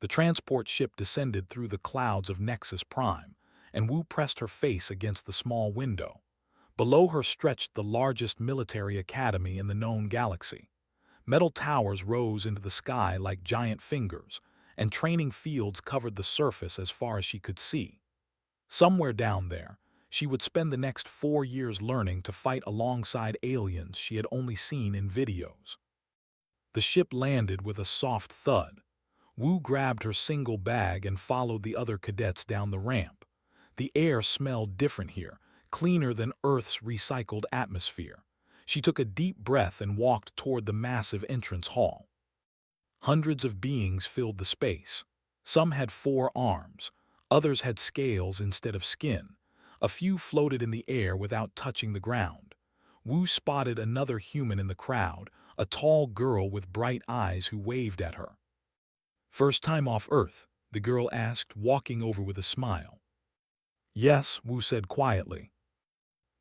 The transport ship descended through the clouds of Nexus Prime, and Wu pressed her face against the small window. Below her stretched the largest military academy in the known galaxy. Metal towers rose into the sky like giant fingers, and training fields covered the surface as far as she could see. Somewhere down there, she would spend the next 4 years learning to fight alongside aliens she had only seen in videos. The ship landed with a soft thud. Wu grabbed her single bag and followed the other cadets down the ramp. The air smelled different here, cleaner than Earth's recycled atmosphere. She took a deep breath and walked toward the massive entrance hall. Hundreds of beings filled the space. Some had 4 arms, others had scales instead of skin. A few floated in the air without touching the ground. Wu spotted another human in the crowd, a tall girl with bright eyes who waved at her. "First time off Earth?" the girl asked, walking over with a smile. "Yes," Wu said quietly.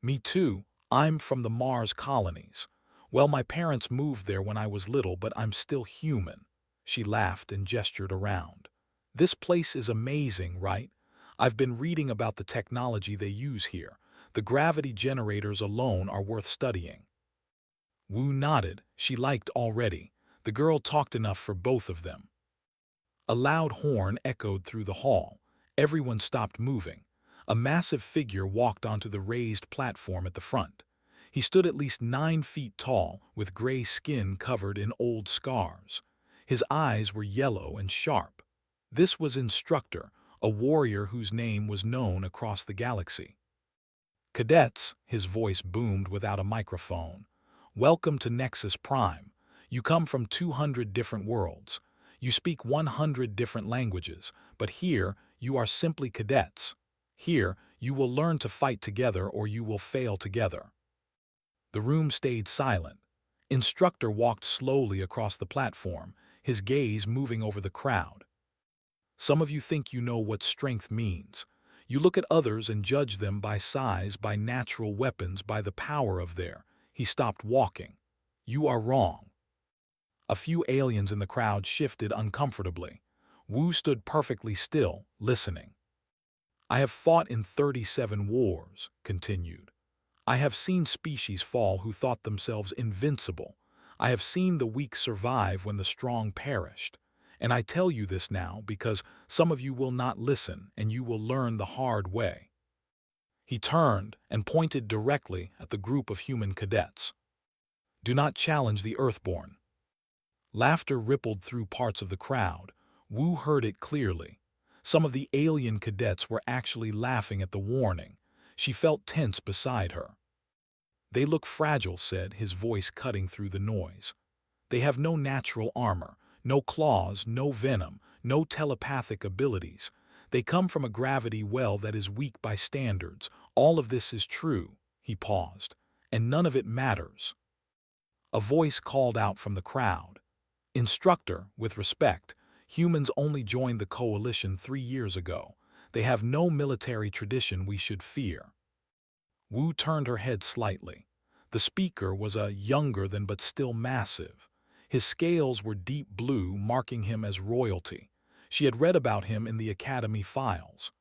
"Me too. I'm from the Mars colonies. Well, my parents moved there when I was little, but I'm still human." She laughed and gestured around. "This place is amazing, right? I've been reading about the technology they use here. The gravity generators alone are worth studying." Wu nodded. She liked already. The girl talked enough for both of them. A loud horn echoed through the hall. Everyone stopped moving. A massive figure walked onto the raised platform at the front. He stood at least 9 feet tall, with gray skin covered in old scars. His eyes were yellow and sharp. This was Instructor, a warrior whose name was known across the galaxy. "Cadets," his voice boomed without a microphone. "Welcome to Nexus Prime. You come from 200 different worlds. You speak 100 different languages, but here you are simply cadets. Here you will learn to fight together or you will fail together." The room stayed silent. Instructor walked slowly across the platform, his gaze moving over the crowd. "Some of you think you know what strength means. You look at others and judge them by size, by natural weapons, by the power of their—" He stopped walking. "You are wrong." A few aliens in the crowd shifted uncomfortably. Wu stood perfectly still, listening. "I have fought in 37 wars," continued. "I have seen species fall who thought themselves invincible. I have seen the weak survive when the strong perished. And I tell you this now because some of you will not listen and you will learn the hard way." He turned and pointed directly at the group of human cadets. "Do not challenge the Earthborn." Laughter rippled through parts of the crowd. Wu heard it clearly. Some of the alien cadets were actually laughing at the warning. She felt tense beside her. "They look fragile," said, his voice cutting through the noise. "They have no natural armor, no claws, no venom, no telepathic abilities. They come from a gravity well that is weak by standards. All of this is true," he paused, "and none of it matters." A voice called out from the crowd. "Instructor, with respect, humans only joined the coalition 3 years ago. They have no military tradition we should fear." Wu turned her head slightly. The speaker was a younger than but still massive. His scales were deep blue, marking him as royalty. She had read about him in the Academy files.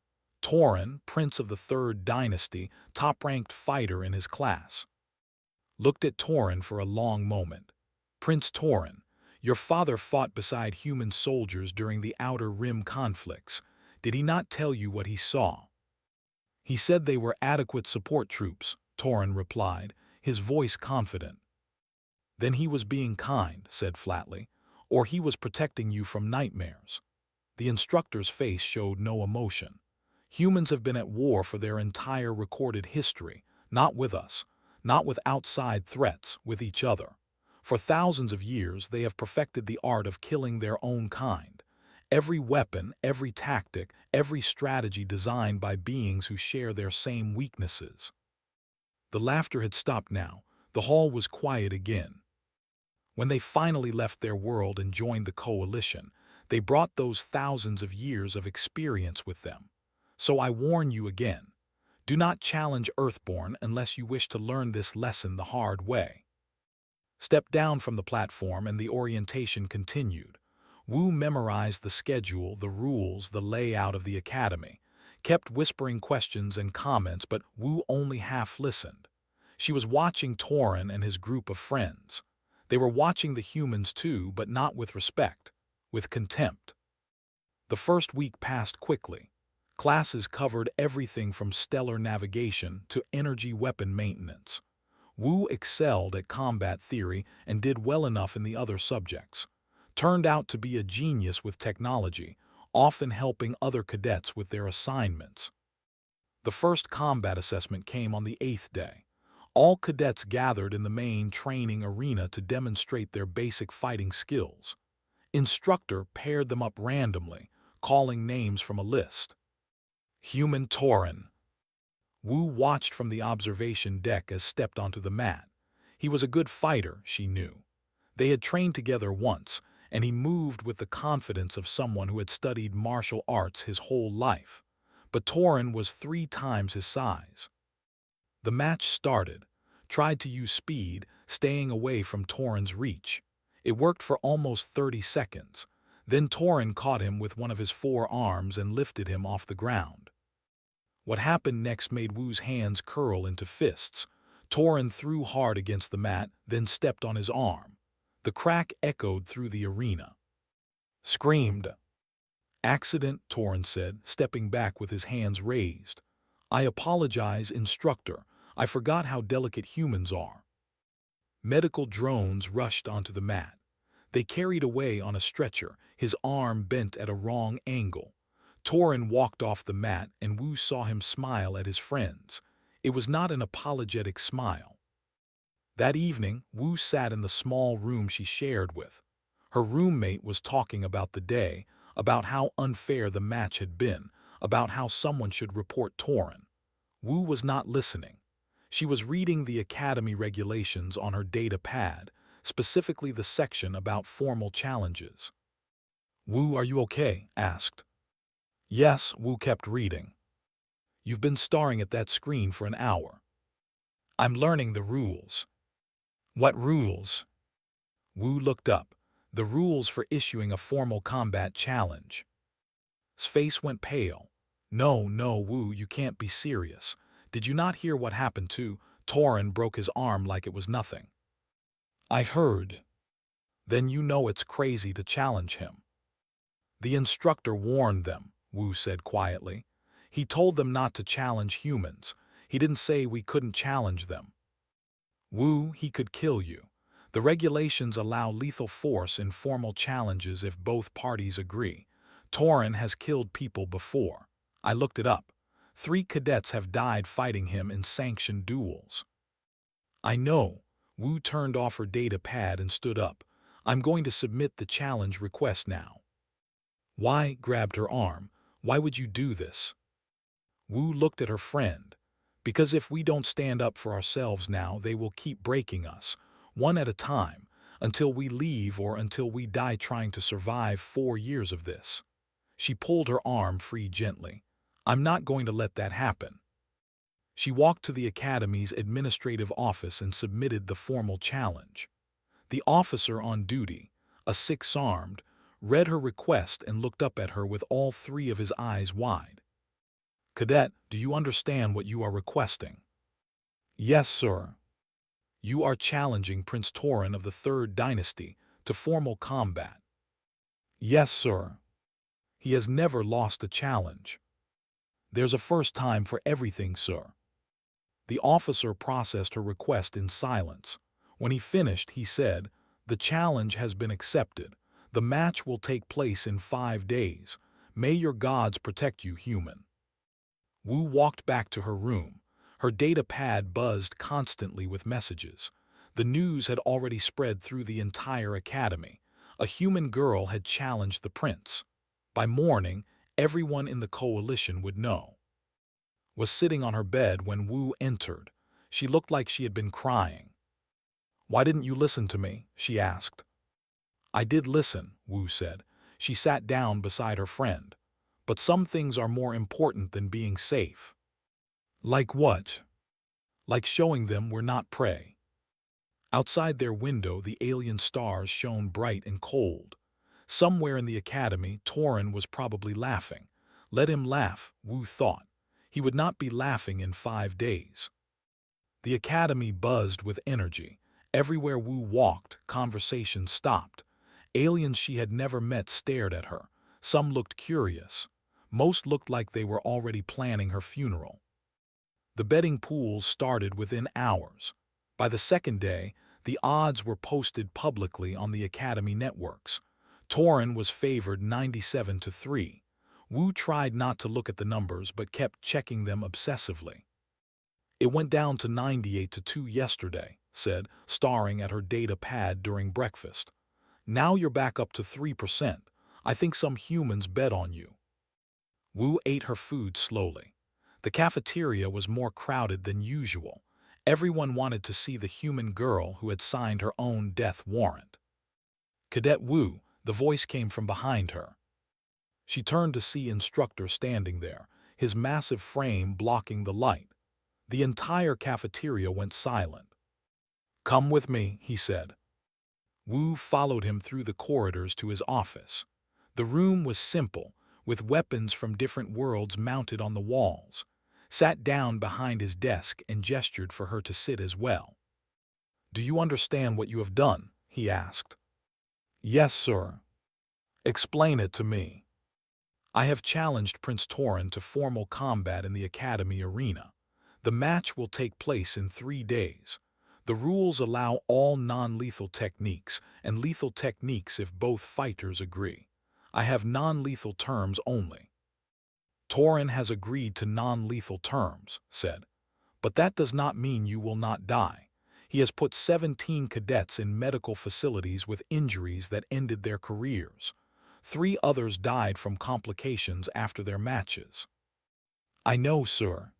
Torin, Prince of the Third Dynasty, top-ranked fighter in his class. Looked at Torin for a long moment. "Prince Torin, your father fought beside human soldiers during the Outer Rim conflicts. Did he not tell you what he saw?" "He said they were adequate support troops," Torin replied, his voice confident. "Then he was being kind," said flatly, "or he was protecting you from nightmares." The instructor's face showed no emotion. "Humans have been at war for their entire recorded history, not with us, not with outside threats, with each other. For thousands of years they have perfected the art of killing their own kind. Every weapon, every tactic, every strategy designed by beings who share their same weaknesses." The laughter had stopped now. The hall was quiet again. "When they finally left their world and joined the coalition, they brought those thousands of years of experience with them. So I warn you again, do not challenge Earthborn unless you wish to learn this lesson the hard way." Stepped down from the platform and the orientation continued. Wu memorized the schedule, the rules, the layout of the academy, kept whispering questions and comments, but Wu only half listened. She was watching Torin and his group of friends. They were watching the humans too, but not with respect, with contempt. The first week passed quickly. Classes covered everything from stellar navigation to energy weapon maintenance. Wu excelled at combat theory and did well enough in the other subjects. Turned out to be a genius with technology, often helping other cadets with their assignments. The first combat assessment came on the 8th day. All cadets gathered in the main training arena to demonstrate their basic fighting skills. Instructor paired them up randomly, calling names from a list. Human Torin. Wu watched from the observation deck as stepped onto the mat. He was a good fighter, she knew. They had trained together once, and he moved with the confidence of someone who had studied martial arts his whole life. But Torin was 3 times his size. The match started, tried to use speed, staying away from Torin's reach. It worked for almost 30 seconds. Then Torin caught him with one of his forearms and lifted him off the ground. What happened next made Wu's hands curl into fists. Torin threw hard against the mat, then stepped on his arm. The crack echoed through the arena. Screamed. Accident, Torin said, stepping back with his hands raised. I apologize, Instructor. I forgot how delicate humans are. Medical drones rushed onto the mat. They carried away on a stretcher, his arm bent at a wrong angle. Torin walked off the mat, and Wu saw him smile at his friends. It was not an apologetic smile. That evening, Wu sat in the small room she shared with. Her roommate was talking about the day, about how unfair the match had been, about how someone should report Torin. Wu was not listening. She was reading the academy regulations on her data pad, specifically the section about formal challenges. Wu, are you okay? Asked. Yes, Wu kept reading. You've been staring at that screen for an hour. I'm learning the rules. What rules? Wu looked up. The rules for issuing a formal combat challenge. His face went pale. No, Wu, you can't be serious. Did you not hear what happened to Torin? Broke his arm like it was nothing. I heard. Then you know it's crazy to challenge him. The instructor warned them, Wu said quietly. He told them not to challenge humans. He didn't say we couldn't challenge them. Wu, he could kill you. The regulations allow lethal force in formal challenges if both parties agree. Torin has killed people before. I looked it up. 3 cadets have died fighting him in sanctioned duels. I know. Wu turned off her data pad and stood up. I'm going to submit the challenge request now. Why? Grabbed her arm. Why would you do this? Wu looked at her friend. Because if we don't stand up for ourselves now, they will keep breaking us, one at a time, until we leave or until we die trying to survive 4 years of this. She pulled her arm free gently. I'm not going to let that happen. She walked to the academy's administrative office and submitted the formal challenge. The officer on duty, a 6-armed, read her request and looked up at her with all 3 of his eyes wide. Cadet, do you understand what you are requesting? Yes, sir. You are challenging Prince Torin of the 3rd Dynasty to formal combat. Yes, sir. He has never lost a challenge. There's a first time for everything, sir. The officer processed her request in silence. When he finished, he said, the challenge has been accepted. The match will take place in 5 days. May your gods protect you, human. Wu walked back to her room. Her data pad buzzed constantly with messages. The news had already spread through the entire academy. A human girl had challenged the prince. By morning, everyone in the coalition would know. Was sitting on her bed when Wu entered. She looked like she had been crying. Why didn't you listen to me? She asked. I did listen, Wu said. She sat down beside her friend. But some things are more important than being safe. Like what? Like showing them we're not prey. Outside their window, the alien stars shone bright and cold. Somewhere in the academy, Torin was probably laughing. Let him laugh, Wu thought. He would not be laughing in 5 days. The academy buzzed with energy. Everywhere Wu walked, conversation stopped. Aliens she had never met stared at her. Some looked curious. Most looked like they were already planning her funeral. The betting pools started within hours. By the second day, the odds were posted publicly on the academy networks. Torin was favored 97-3. Wu tried not to look at the numbers but kept checking them obsessively. It went down to 98-2 yesterday, said, staring at her data pad during breakfast. Now you're back up to 3%. I think some humans bet on you. Wu ate her food slowly. The cafeteria was more crowded than usual. Everyone wanted to see the human girl who had signed her own death warrant. Cadet Wu, the voice came from behind her. She turned to see Instructor standing there, his massive frame blocking the light. The entire cafeteria went silent. "Come with me," he said. Wu followed him through the corridors to his office. The room was simple, with weapons from different worlds mounted on the walls. Sat down behind his desk and gestured for her to sit as well. "Do you understand what you have done?" he asked. "Yes, sir." "Explain it to me." "I have challenged Prince Torin to formal combat in the Academy arena. The match will take place in 3 days. The rules allow all non-lethal techniques and lethal techniques if both fighters agree. I have non-lethal terms only." "Torin has agreed to non-lethal terms," said. "But that does not mean you will not die. He has put 17 cadets in medical facilities with injuries that ended their careers. 3 others died from complications after their matches." "I know, sir."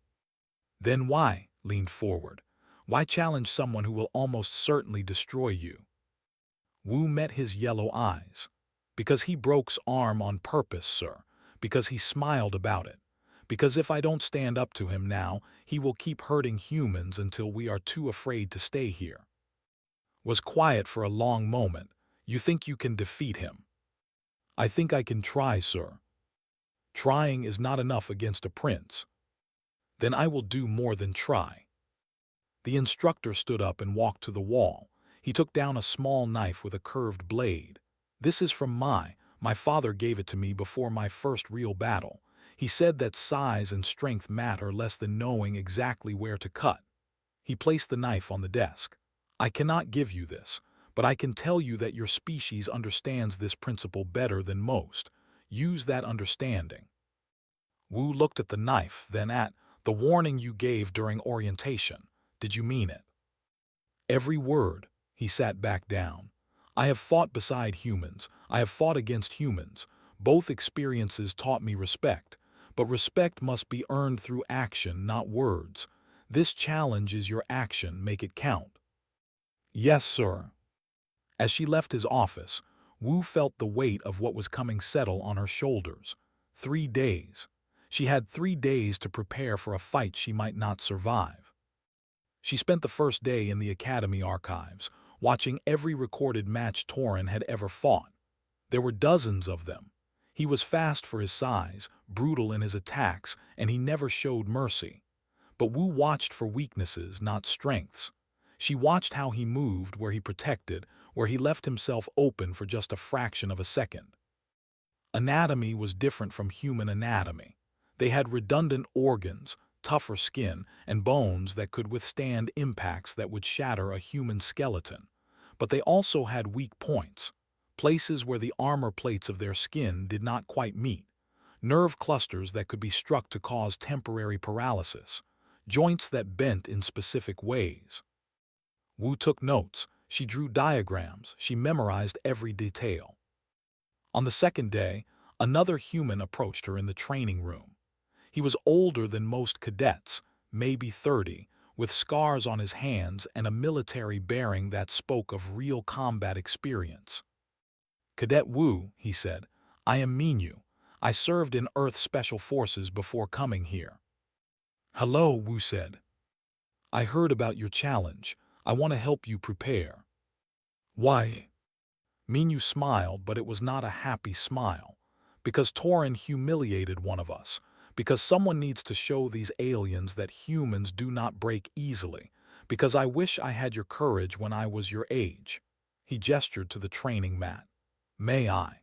"Then why," leaned forward, "why challenge someone who will almost certainly destroy you?" Wu met his yellow eyes. "Because he broke's arm on purpose, sir. Because he smiled about it. Because if I don't stand up to him now, he will keep hurting humans until we are too afraid to stay here." Was quiet for a long moment. "You think you can defeat him?" "I think I can try, sir." "Trying is not enough against a prince." "Then I will do more than try." The instructor stood up and walked to the wall. He took down a small knife with a curved blade. "This is from my father gave it to me before my first real battle. He said that size and strength matter less than knowing exactly where to cut." He placed the knife on the desk. "I cannot give you this, but I can tell you that your species understands this principle better than most. Use that understanding." Wu looked at the knife, then at the warning you gave during orientation. "Did you mean it?" "Every word." He sat back down. "I have fought beside humans. I have fought against humans. Both experiences taught me respect. But respect must be earned through action, not words. This challenge is your action. Make it count." "Yes, sir." As she left his office, Wu felt the weight of what was coming settle on her shoulders. 3 days. She had 3 days to prepare for a fight she might not survive. She spent the first day in the Academy archives, watching every recorded match Torin had ever fought. There were dozens of them. He was fast for his size, brutal in his attacks, and he never showed mercy. But Wu watched for weaknesses, not strengths. She watched how he moved, where he protected, where he left himself open for just a fraction of a second. Anatomy was different from human anatomy. They had redundant organs, tougher skin, and bones that could withstand impacts that would shatter a human skeleton. But they also had weak points, places where the armor plates of their skin did not quite meet, nerve clusters that could be struck to cause temporary paralysis, joints that bent in specific ways. Wu took notes, she drew diagrams, she memorized every detail. On the second day, another human approached her in the training room. He was older than most cadets, maybe 30, with scars on his hands and a military bearing that spoke of real combat experience. "Cadet Wu," he said, "I am Minyu. I served in Earth Special Forces before coming here." "Hello," Wu said. "I heard about your challenge. I want to help you prepare." "Why?" Minyu smiled, but it was not a happy smile. Because Torin humiliated one of us. Because someone needs to show these aliens that humans do not break easily. Because I wish I had your courage when I was your age. He gestured to the training mat. May I?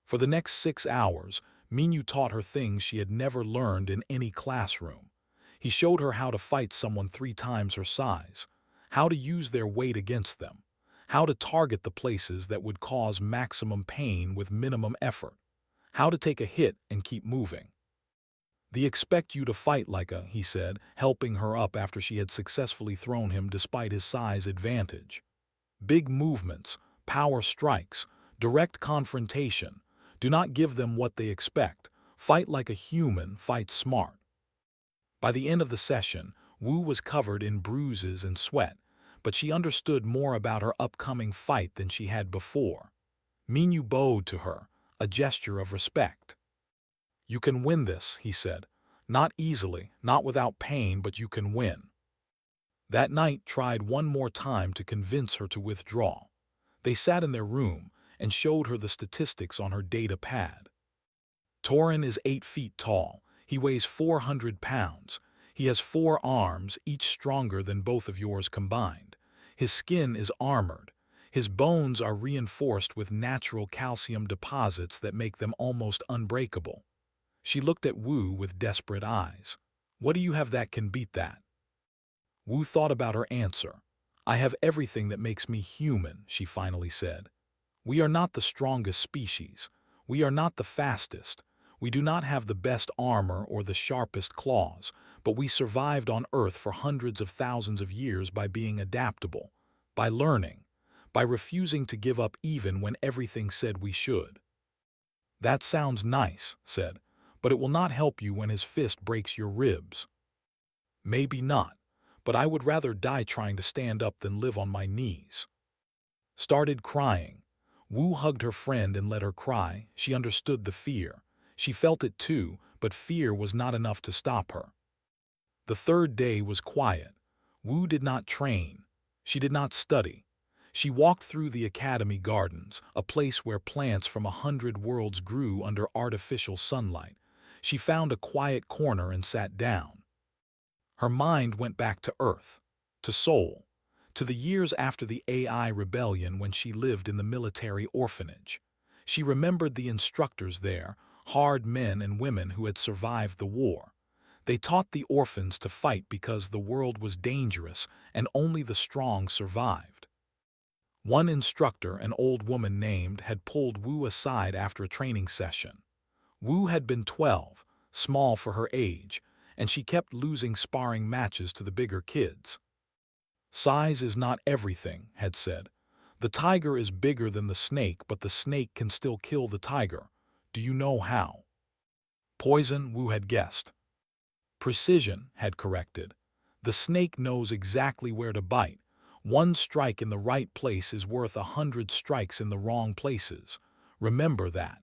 For the next 6 hours, Minyu taught her things she had never learned in any classroom. He showed her how to fight someone 3 times her size, how to use their weight against them, how to target the places that would cause maximum pain with minimum effort, how to take a hit and keep moving. They expect you to fight like a, he said, helping her up after she had successfully thrown him despite his size advantage. Big movements, power strikes, direct confrontation. Do not give them what they expect. Fight like a human, fight smart. By the end of the session, Wu was covered in bruises and sweat, but she understood more about her upcoming fight than she had before. Minyu bowed to her, a gesture of respect. You can win this, he said. Not easily, not without pain, but you can win. That night tried one more time to convince her to withdraw. They sat in their room and showed her the statistics on her data pad. Torin is 8 feet tall. He weighs 400 pounds. He has 4 arms, each stronger than both of yours combined. His skin is armored. His bones are reinforced with natural calcium deposits that make them almost unbreakable. She looked at Wu with desperate eyes. What do you have that can beat that? Wu thought about her answer. I have everything that makes me human, she finally said. We are not the strongest species. We are not the fastest. We do not have the best armor or the sharpest claws, but we survived on Earth for hundreds of thousands of years by being adaptable, by learning, by refusing to give up even when everything said we should. That sounds nice, said, but it will not help you when his fist breaks your ribs. Maybe not, but I would rather die trying to stand up than live on my knees. Started crying. Wu hugged her friend and let her cry. She understood the fear. She felt it too, but fear was not enough to stop her. The 3rd day was quiet. Wu did not train. She did not study. She walked through the academy gardens, a place where plants from 100 worlds grew under artificial sunlight. She found a quiet corner and sat down. Her mind went back to Earth, to Seoul, to the years after the AI rebellion when she lived in the military orphanage. She remembered the instructors there, hard men and women who had survived the war. They taught the orphans to fight because the world was dangerous and only the strong survived. One instructor, an old woman named, had pulled Wu aside after a training session. Wu had been 12, small for her age, and she kept losing sparring matches to the bigger kids. Size is not everything, had said. The tiger is bigger than the snake, but the snake can still kill the tiger. Do you know how? Poison, Wu had guessed. Precision, had corrected. The snake knows exactly where to bite. 1 strike in the right place is worth 100 strikes in the wrong places. Remember that.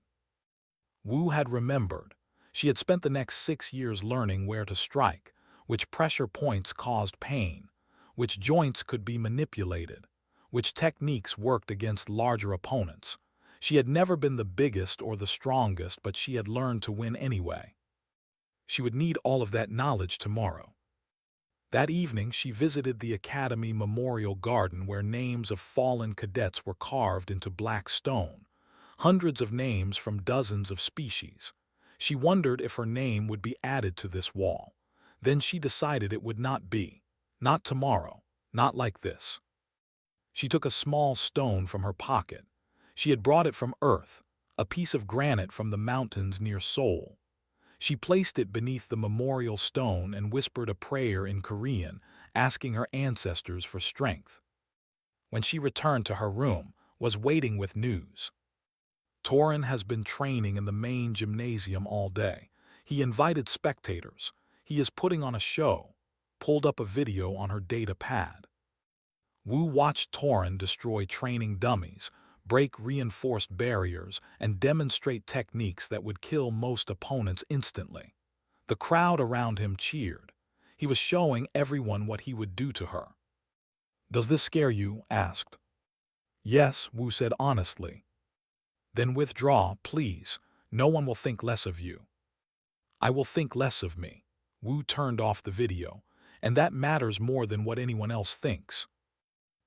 Wu had remembered. She had spent the next 6 years learning where to strike, which pressure points caused pain, which joints could be manipulated, which techniques worked against larger opponents. She had never been the biggest or the strongest, but she had learned to win anyway. She would need all of that knowledge tomorrow. That evening, she visited the Academy Memorial Garden where names of fallen cadets were carved into black stone, hundreds of names from dozens of species. She wondered if her name would be added to this wall. Then she decided it would not be. Not tomorrow. Not like this. She took a small stone from her pocket. She had brought it from Earth, a piece of granite from the mountains near Seoul. She placed it beneath the memorial stone and whispered a prayer in Korean, asking her ancestors for strength. When she returned to her room, was waiting with news. Torin has been training in the main gymnasium all day. He invited spectators. He is putting on a show. Pulled up a video on her data pad. Wu watched Torin destroy training dummies, break reinforced barriers, and demonstrate techniques that would kill most opponents instantly. The crowd around him cheered. He was showing everyone what he would do to her. Does this scare you? Asked. Yes, Wu said honestly. Then withdraw, please. No one will think less of you. I will think less of me. Wu turned off the video, and that matters more than what anyone else thinks.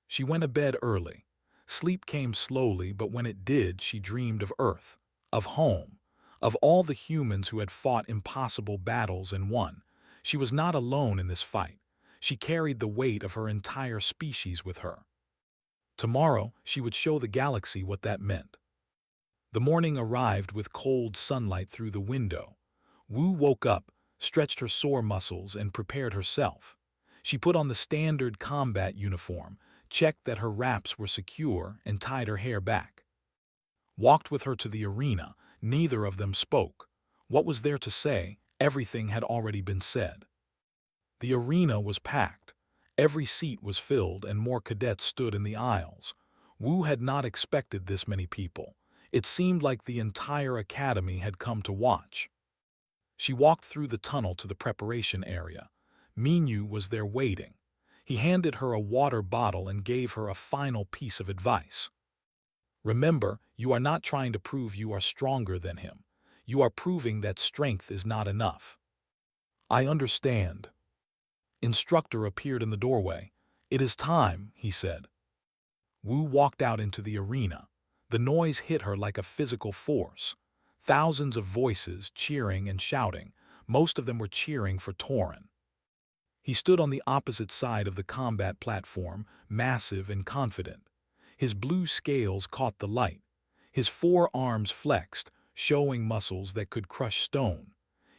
She went to bed early. Sleep came slowly, but when it did, she dreamed of Earth, of home, of all the humans who had fought impossible battles and won. She was not alone in this fight. She carried the weight of her entire species with her. Tomorrow, she would show the galaxy what that meant. The morning arrived with cold sunlight through the window. Wu woke up, stretched her sore muscles, and prepared herself. She put on the standard combat uniform, checked that her wraps were secure, and tied her hair back. Walked with her to the arena. Neither of them spoke. What was there to say? Everything had already been said. The arena was packed. Every seat was filled, and more cadets stood in the aisles. Wu had not expected this many people. It seemed like the entire academy had come to watch. She walked through the tunnel to the preparation area. Minyu was there waiting. He handed her a water bottle and gave her a final piece of advice. Remember, you are not trying to prove you are stronger than him. You are proving that strength is not enough. I understand. Instructor appeared in the doorway. It is time, he said. Wu walked out into the arena. The noise hit her like a physical force. Thousands of voices cheering and shouting. Most of them were cheering for Torin. He stood on the opposite side of the combat platform, massive and confident. His blue scales caught the light. His forearms flexed, showing muscles that could crush stone.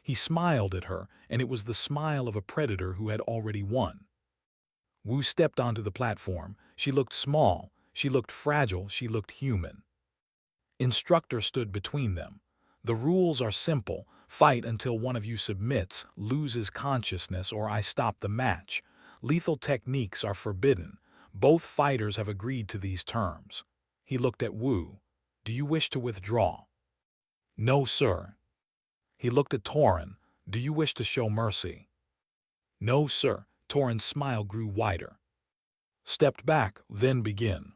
He smiled at her, and it was the smile of a predator who had already won. Wu stepped onto the platform. She looked small, she looked fragile, she looked human. Instructor stood between them. The rules are simple. Fight until one of you submits, loses consciousness, or I stop the match. Lethal techniques are forbidden. Both fighters have agreed to these terms. He looked at Wu. Do you wish to withdraw? No, sir. He looked at Torin. Do you wish to show mercy? No, sir. Torin's smile grew wider. Stepped back, then begin.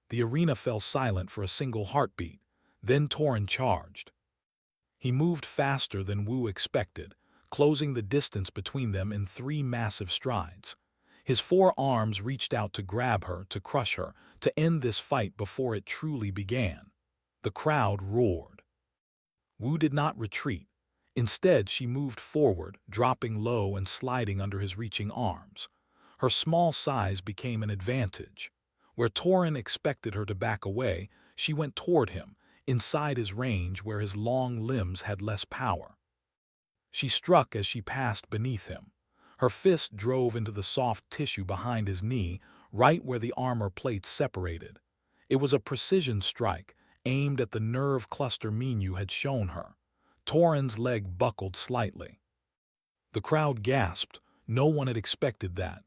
The arena fell silent for a single heartbeat. Then Torin charged. He moved faster than Wu expected, closing the distance between them in 3 massive strides. His forearms reached out to grab her, to crush her, to end this fight before it truly began. The crowd roared. Wu did not retreat. Instead, she moved forward, dropping low and sliding under his reaching arms. Her small size became an advantage. Where Torin expected her to back away, she went toward him, inside his range where his long limbs had less power. She struck as she passed beneath him. Her fist drove into the soft tissue behind his knee, right where the armor plates separated. It was a precision strike, aimed at the nerve cluster Minyu had shown her. Torin's leg buckled slightly. The crowd gasped. No one had expected that.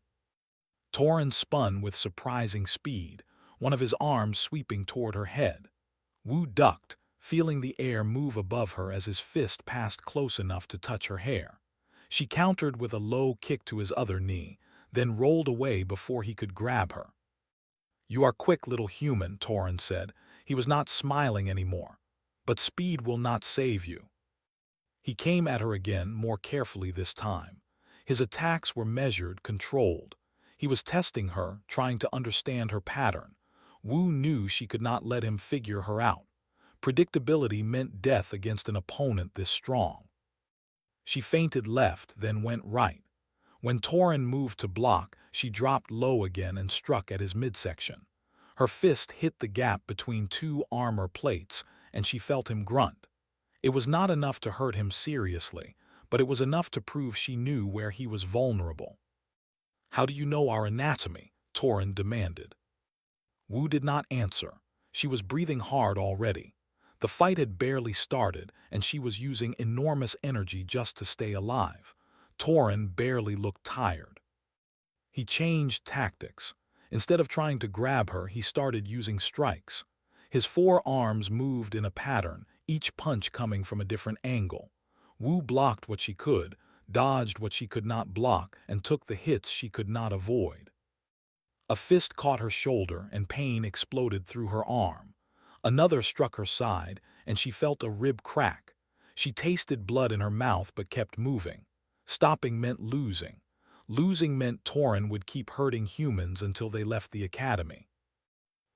Torin spun with surprising speed, one of his arms sweeping toward her head. Wu ducked, feeling the air move above her as his fist passed close enough to touch her hair. She countered with a low kick to his other knee, then rolled away before he could grab her. You are quick, little human, Torin said. He was not smiling anymore. But speed will not save you. He came at her again, more carefully this time. His attacks were measured, controlled. He was testing her, trying to understand her pattern. Wu knew she could not let him figure her out. Predictability meant death against an opponent this strong. She feinted left, then went right. When Torin moved to block, she dropped low again and struck at his midsection. Her fist hit the gap between 2 armor plates, and she felt him grunt. It was not enough to hurt him seriously, but it was enough to prove she knew where he was vulnerable. How do you know our anatomy? Torin demanded. Wu did not answer. She was breathing hard already. The fight had barely started, and she was using enormous energy just to stay alive. Torin barely looked tired. He changed tactics. Instead of trying to grab her, he started using strikes. His forearms moved in a pattern, each punch coming from a different angle. Wu blocked what she could, dodged what she could not block, and took the hits she could not avoid. A fist caught her shoulder and pain exploded through her arm. Another struck her side, and she felt a rib crack. She tasted blood in her mouth but kept moving. Stopping meant losing. Losing meant Torin would keep hurting humans until they left the academy.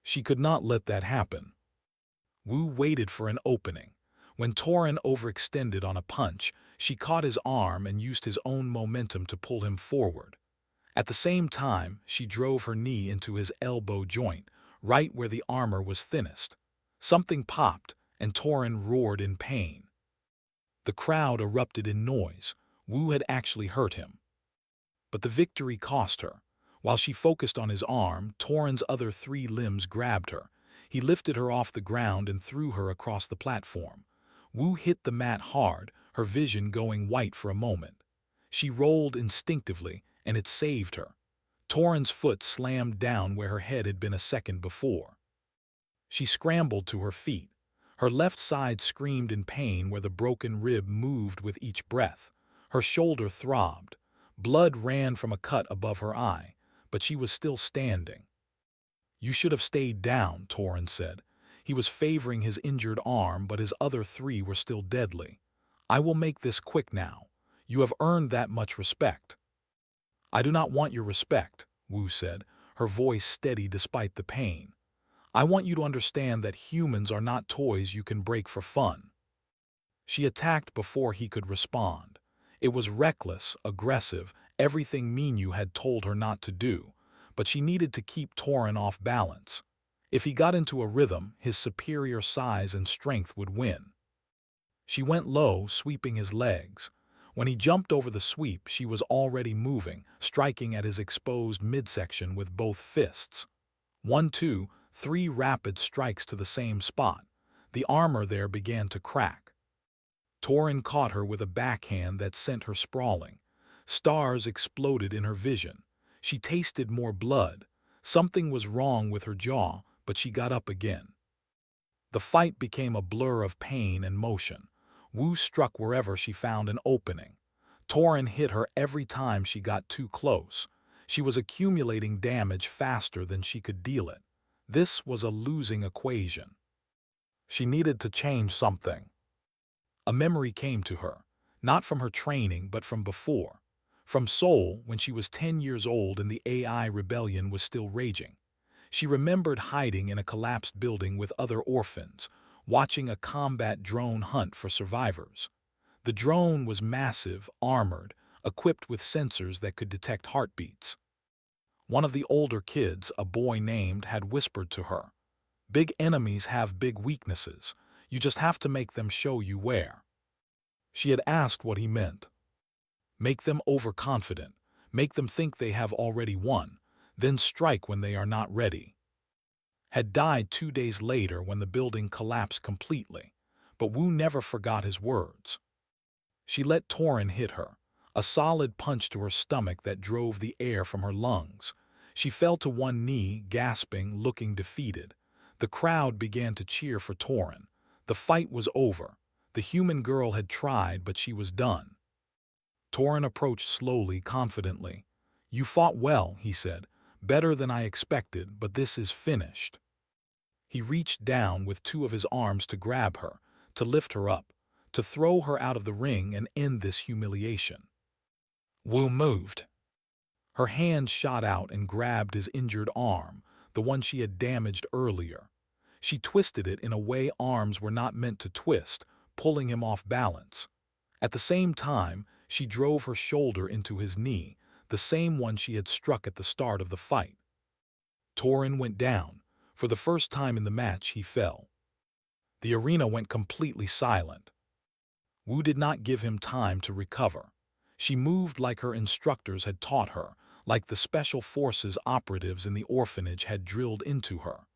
She could not let that happen. Wu waited for an opening. When Torin overextended on a punch, she caught his arm and used his own momentum to pull him forward. At the same time, she drove her knee into his elbow joint, right where the armor was thinnest. Something popped, and Torin roared in pain. The crowd erupted in noise. Wu had actually hurt him. But the victory cost her. While she focused on his arm, Torin's other 3 limbs grabbed her. He lifted her off the ground and threw her across the platform. Wu hit the mat hard, her vision going white for a moment. She rolled instinctively, and it saved her. Torin's foot slammed down where her head had been a second before. She scrambled to her feet. Her left side screamed in pain where the broken rib moved with each breath. Her shoulder throbbed. Blood ran from a cut above her eye, but she was still standing. "You should have stayed down," Torin said. He was favoring his injured arm, but his other 3 were still deadly. "I will make this quick now. You have earned that much respect." "I do not want your respect," Wu said, her voice steady despite the pain. "I want you to understand that humans are not toys you can break for fun." She attacked before he could respond. It was reckless, aggressive, everything Minyu had told her not to do, but she needed to keep Torin off balance. If he got into a rhythm, his superior size and strength would win. She went low, sweeping his legs. When he jumped over the sweep, she was already moving, striking at his exposed midsection with both fists. 1, 2, 3 rapid strikes to the same spot. The armor there began to crack. Torin caught her with a backhand that sent her sprawling. Stars exploded in her vision. She tasted more blood. Something was wrong with her jaw, but she got up again. The fight became a blur of pain and motion. Wu struck wherever she found an opening. Torin hit her every time she got too close. She was accumulating damage faster than she could deal it. This was a losing equation. She needed to change something. A memory came to her, not from her training but from before. From Seoul, when she was 10 years old and the AI rebellion was still raging. She remembered hiding in a collapsed building with other orphans, watching a combat drone hunt for survivors. The drone was massive, armored, equipped with sensors that could detect heartbeats. One of the older kids, a boy named, had whispered to her, "Big enemies have big weaknesses. You just have to make them show you where." She had asked what he meant. Make them overconfident. Make them think they have already won. Then strike when they are not ready. Had died 2 days later when the building collapsed completely, but Wu never forgot his words. She let Torin hit her, a solid punch to her stomach that drove the air from her lungs. She fell to one knee, gasping, looking defeated. The crowd began to cheer for Torin. The fight was over. The human girl had tried, but she was done. Torin approached slowly, confidently. "You fought well," he said. "Better than I expected, but this is finished." He reached down with 2 of his arms to grab her, to lift her up, to throw her out of the ring and end this humiliation. Wu moved. Her hand shot out and grabbed his injured arm, the one she had damaged earlier. She twisted it in a way arms were not meant to twist, pulling him off balance. At the same time, she drove her shoulder into his knee, the same one she had struck at the start of the fight. Torin went down. For the first time in the match, he fell. The arena went completely silent. Wu did not give him time to recover. She moved like her instructors had taught her, like the special forces operatives in the orphanage had drilled into her.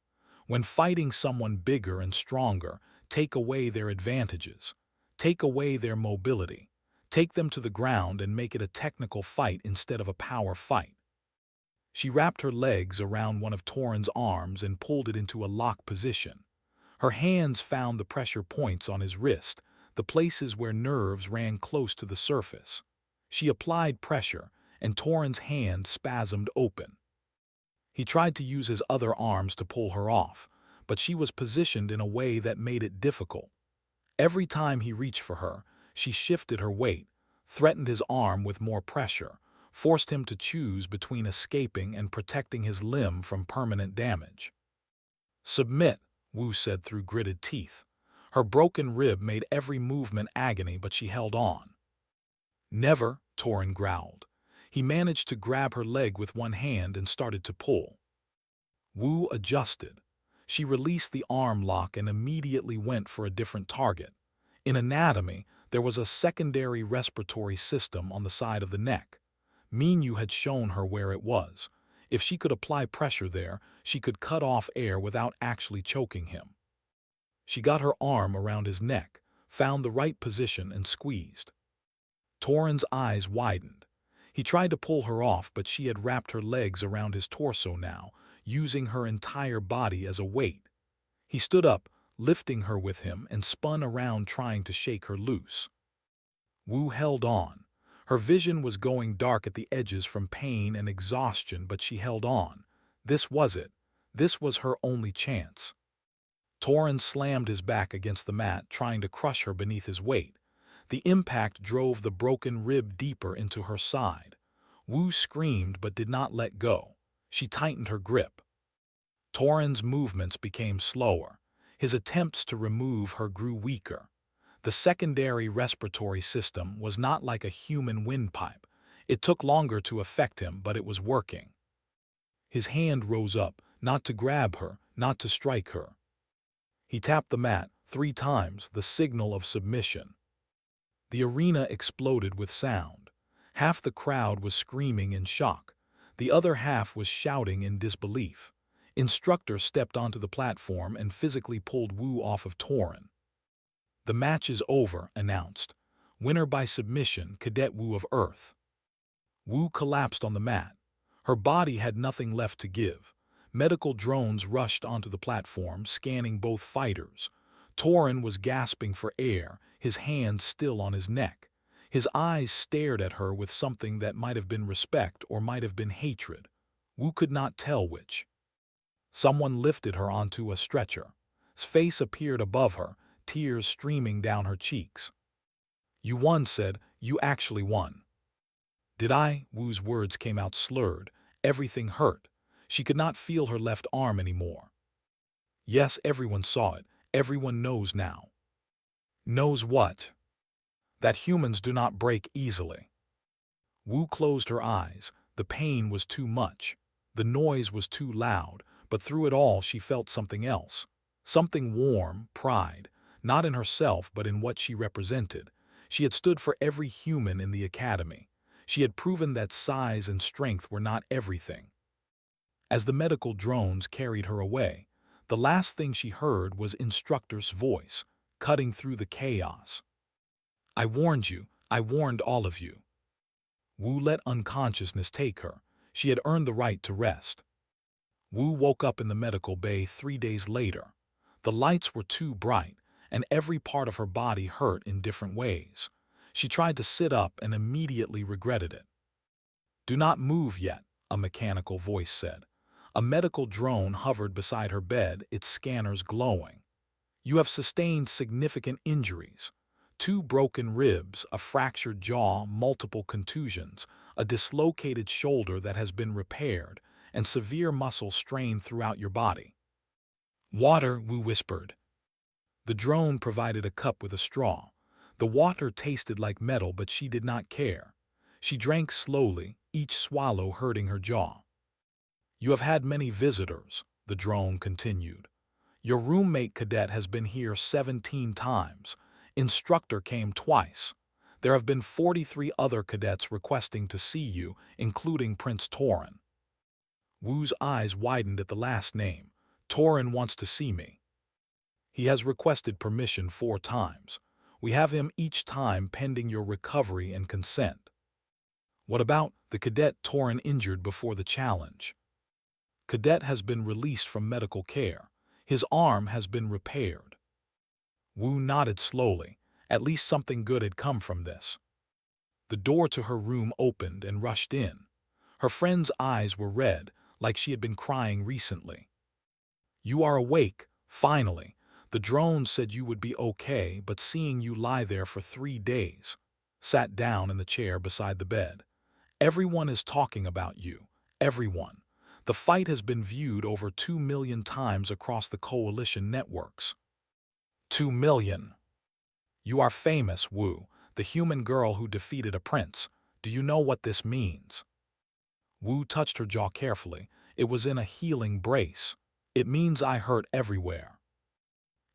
When fighting someone bigger and stronger, take away their advantages. Take away their mobility. Take them to the ground and make it a technical fight instead of a power fight. She wrapped her legs around one of Torin's arms and pulled it into a lock position. Her hands found the pressure points on his wrist, the places where nerves ran close to the surface. She applied pressure, and Torin's hand spasmed open. He tried to use his other arms to pull her off, but she was positioned in a way that made it difficult. Every time he reached for her, she shifted her weight, threatened his arm with more pressure, forced him to choose between escaping and protecting his limb from permanent damage. "Submit," Wu said through gritted teeth. Her broken rib made every movement agony, but she held on. "Never," Torin growled. He managed to grab her leg with one hand and started to pull. Wu adjusted. She released the arm lock and immediately went for a different target. In anatomy, there was a secondary respiratory system on the side of the neck. Minyu had shown her where it was. If she could apply pressure there, she could cut off air without actually choking him. She got her arm around his neck, found the right position and squeezed. Torin's eyes widened. He tried to pull her off, but she had wrapped her legs around his torso now, using her entire body as a weight. He stood up, lifting her with him, and spun around trying to shake her loose. Wu held on. Her vision was going dark at the edges from pain and exhaustion, but she held on. This was it. This was her only chance. Torin slammed his back against the mat, trying to crush her beneath his weight. The impact drove the broken rib deeper into her side. Wu screamed but did not let go. She tightened her grip. Torin's movements became slower. His attempts to remove her grew weaker. The secondary respiratory system was not like a human windpipe. It took longer to affect him, but it was working. His hand rose up, not to grab her, not to strike her. He tapped the mat 3 times, the signal of submission. The arena exploded with sound. Half the crowd was screaming in shock. The other half was shouting in disbelief. Instructor stepped onto the platform and physically pulled Wu off of Torin. "The match is over," announced. "Winner by submission, Cadet Wu of Earth." Wu collapsed on the mat. Her body had nothing left to give. Medical drones rushed onto the platform, scanning both fighters. Torin was gasping for air, his hand still on his neck. His eyes stared at her with something that might have been respect or might have been hatred. Wu could not tell which. Someone lifted her onto a stretcher. His face appeared above her, tears streaming down her cheeks. "You won," said. "You actually won." "Did I?" Wu's words came out slurred. Everything hurt. She could not feel her left arm anymore. "Yes, everyone saw it. Everyone knows now." "Knows what?" "That humans do not break easily." Wu closed her eyes. The pain was too much. The noise was too loud, but through it all she felt something else. Something warm, pride, not in herself but in what she represented. She had stood for every human in the academy. She had proven that size and strength were not everything. As the medical drones carried her away, the last thing she heard was Instructor's voice, cutting through the chaos. "I warned you. I warned all of you." Wu let unconsciousness take her. She had earned the right to rest. Wu woke up in the medical bay 3 days later. The lights were too bright, and every part of her body hurt in different ways. She tried to sit up and immediately regretted it. "Do not move yet," a mechanical voice said. A medical drone hovered beside her bed, its scanners glowing. "You have sustained significant injuries. 2 broken ribs, a fractured jaw, multiple contusions, a dislocated shoulder that has been repaired, and severe muscle strain throughout your body." "Water," Wu whispered. The drone provided a cup with a straw. The water tasted like metal, but she did not care. She drank slowly, each swallow hurting her jaw. "You have had many visitors," the drone continued. "Your roommate cadet has been here 17 times. Instructor came twice. There have been 43 other cadets requesting to see you, including Prince Torin." Wu's eyes widened at the last name. "Torin wants to see me. He has requested permission 4 times. We have him each time pending your recovery and consent." "What about the cadet Torin injured before the challenge?" "Cadet has been released from medical care. His arm has been repaired." Wu nodded slowly. At least something good had come from this. The door to her room opened and rushed in. Her friend's eyes were red, like she had been crying recently. "You are awake, finally. The drone said you would be okay, but seeing you lie there for 3 days." Sat down in the chair beside the bed. "Everyone is talking about you. Everyone. The fight has been viewed over 2 million times across the Coalition networks." 2 million. "You are famous, Wu, the human girl who defeated a prince. Do you know what this means?" Wu touched her jaw carefully. It was in a healing brace. "It means I hurt everywhere.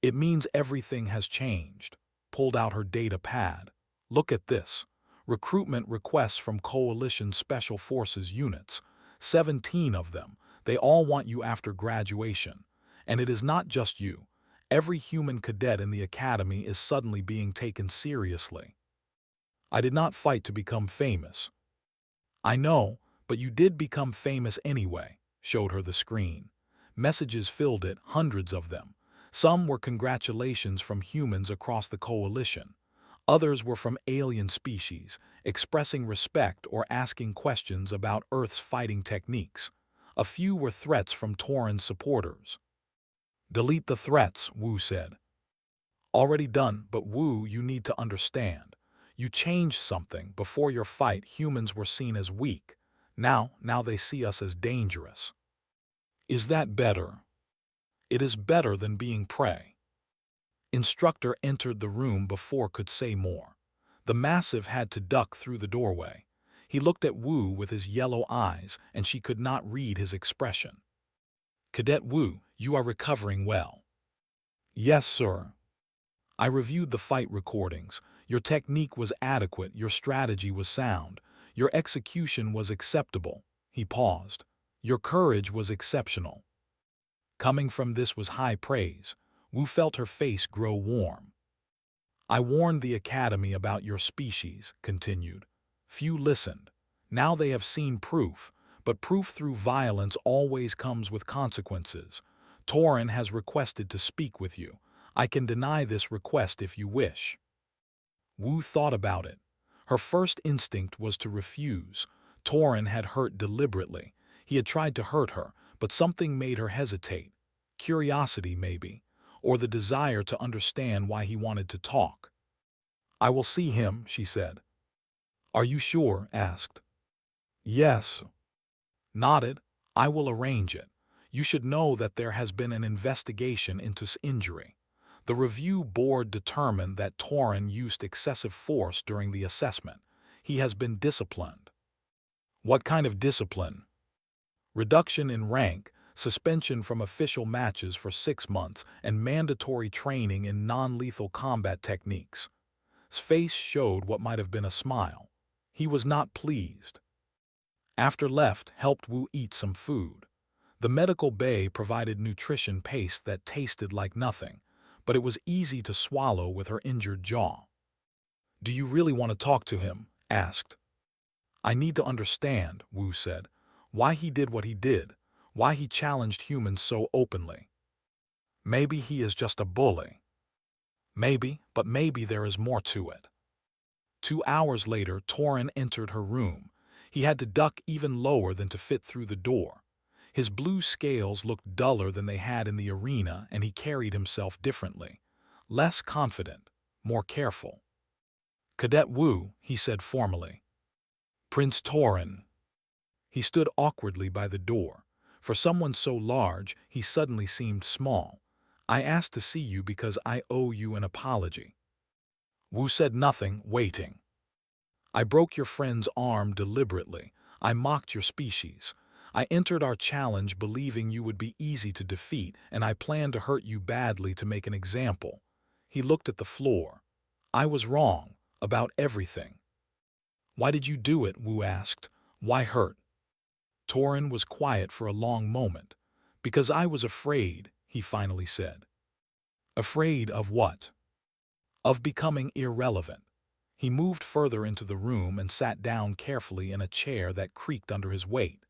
It means everything has changed." Pulled out her data pad. "Look at this. Recruitment requests from Coalition Special Forces units. 17 of them. They all want you after graduation. And it is not just you. Every human cadet in the academy is suddenly being taken seriously." "I did not fight to become famous." "I know, but you did become famous anyway." Showed her the screen. Messages filled it, hundreds of them. Some were congratulations from humans across the Coalition. Others were from alien species, expressing respect or asking questions about Earth's fighting techniques. A few were threats from Tauren supporters. "Delete the threats," Wu said. "Already done, but Wu, you need to understand. You changed something. Before your fight, humans were seen as weak. Now they see us as dangerous." "Is that better?" "It is better than being prey." Instructor entered the room before could say more. The Massive had to duck through the doorway. He looked at Wu with his yellow eyes, and she could not read his expression. "Cadet Wu, you are recovering well." "Yes, sir. I reviewed the fight recordings. Your technique was adequate, your strategy was sound, your execution was acceptable." He paused. "Your courage was exceptional." Coming from this was high praise. Wu felt her face grow warm. "I warned the Academy about your species," continued. "Few listened. Now they have seen proof, but proof through violence always comes with consequences. Tauren has requested to speak with you. I can deny this request if you wish." Wu thought about it. Her first instinct was to refuse. Tauren had hurt deliberately. He had tried to hurt her, but something made her hesitate. Curiosity, maybe, or the desire to understand why he wanted to talk. "I will see him," she said. "Are you sure?" asked. "Yes." Nodded. "I will arrange it. You should know that there has been an investigation into his injury. The review board determined that Tauren used excessive force during the assessment. He has been disciplined." "What kind of discipline?" "Reduction in rank, suspension from official matches for 6 months, and mandatory training in non-lethal combat techniques." His face showed what might have been a smile. He was not pleased. After left, helped Wu eat some food. The medical bay provided nutrition paste that tasted like nothing, but it was easy to swallow with her injured jaw. "Do you really want to talk to him?" asked. "I need to understand," Wu said, "why he did what he did, why he challenged humans so openly. Maybe he is just a bully. Maybe, but maybe there is more to it." 2 hours later, Tauren entered her room. He had to duck even lower than to fit through the door. His blue scales looked duller than they had in the arena, and he carried himself differently. Less confident, more careful. "Cadet Wu," he said formally. "Prince Tauren." He stood awkwardly by the door. For someone so large, he suddenly seemed small. "I asked to see you because I owe you an apology." Wu said nothing, waiting. "I broke your friend's arm deliberately. I mocked your species. I entered our challenge believing you would be easy to defeat, and I planned to hurt you badly to make an example." He looked at the floor. "I was wrong, about everything." "Why did you do it?" Wu asked. "Why hurt?" Tauren was quiet for a long moment. "Because I was afraid," he finally said. "Afraid of what?" "Of becoming irrelevant." He moved further into the room and sat down carefully in a chair that creaked under his weight.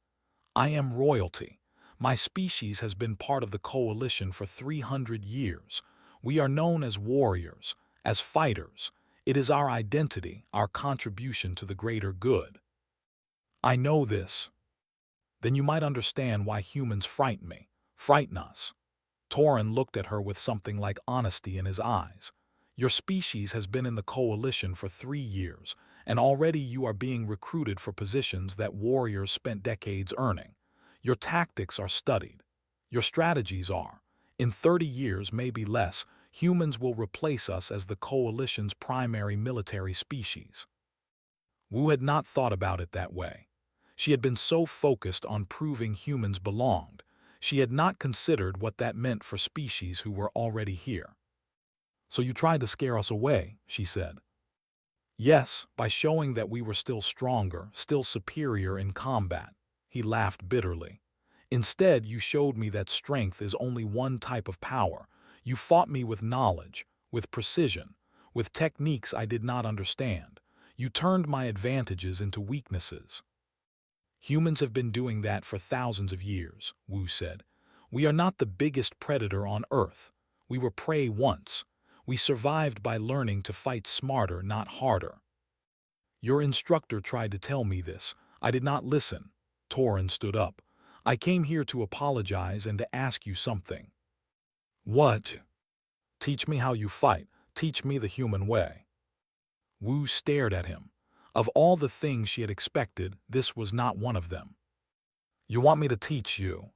"I am royalty. My species has been part of the Coalition for 300 years. We are known as warriors, as fighters. It is our identity, our contribution to the greater good." "I know this." Then you might understand why humans frighten us. Torin looked at her with something like honesty in his eyes. Your species has been in the coalition for 3 years, and already you are being recruited for positions that warriors spent decades earning. Your tactics are studied. Your strategies are. In 30 years, maybe less, humans will replace us as the coalition's primary military species. Wu had not thought about it that way. She had been so focused on proving humans belonged, she had not considered what that meant for species who were already here. "So you tried to scare us away," she said. "Yes, by showing that we were still stronger, still superior in combat." He laughed bitterly. "Instead, you showed me that strength is only one type of power. You fought me with knowledge, with precision, with techniques I did not understand. You turned my advantages into weaknesses." "Humans have been doing that for thousands of years," Wu said. "We are not the biggest predator on Earth. We were prey once. We survived by learning to fight smarter, not harder." "Your instructor tried to tell me this. I did not listen." Torin stood up. "I came here to apologize and to ask you something." "What?" "Teach me how you fight. Teach me the human way." Wu stared at him. Of all the things she had expected, this was not one of them. "You want me to teach you?"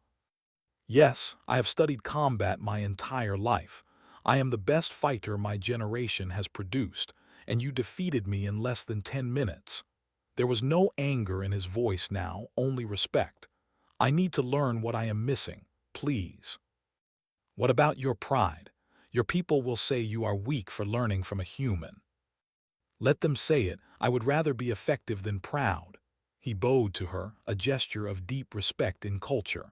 "Yes, I have studied combat my entire life. I am the best fighter my generation has produced, and you defeated me in less than 10 minutes. There was no anger in his voice now, only respect. "I need to learn what I am missing, please." "What about your pride? Your people will say you are weak for learning from a human." "Let them say it. I would rather be effective than proud." He bowed to her, a gesture of deep respect in culture.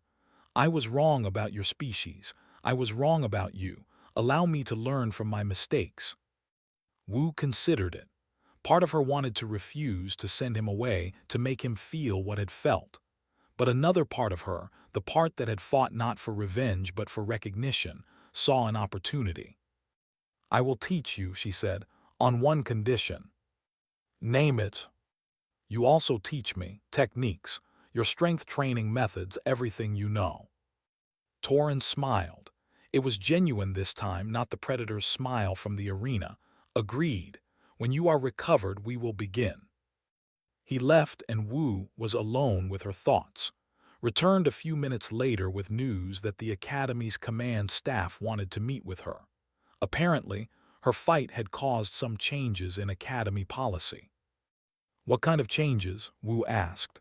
"I was wrong about your species. I was wrong about you. Allow me to learn from my mistakes." Wu considered it. Part of her wanted to refuse to send him away, to make him feel what had felt. But another part of her, the part that had fought not for revenge but for recognition, saw an opportunity. "I will teach you," she said, "on one condition." "Name it." "You also teach me techniques, your strength training methods, everything you know." Torin smiled. It was genuine this time, not the predator's smile from the arena. "Agreed. When you are recovered, we will begin." He left, and Wu was alone with her thoughts. Returned a few minutes later with news that the Academy's command staff wanted to meet with her. Apparently, her fight had caused some changes in Academy policy. "What kind of changes?" Wu asked.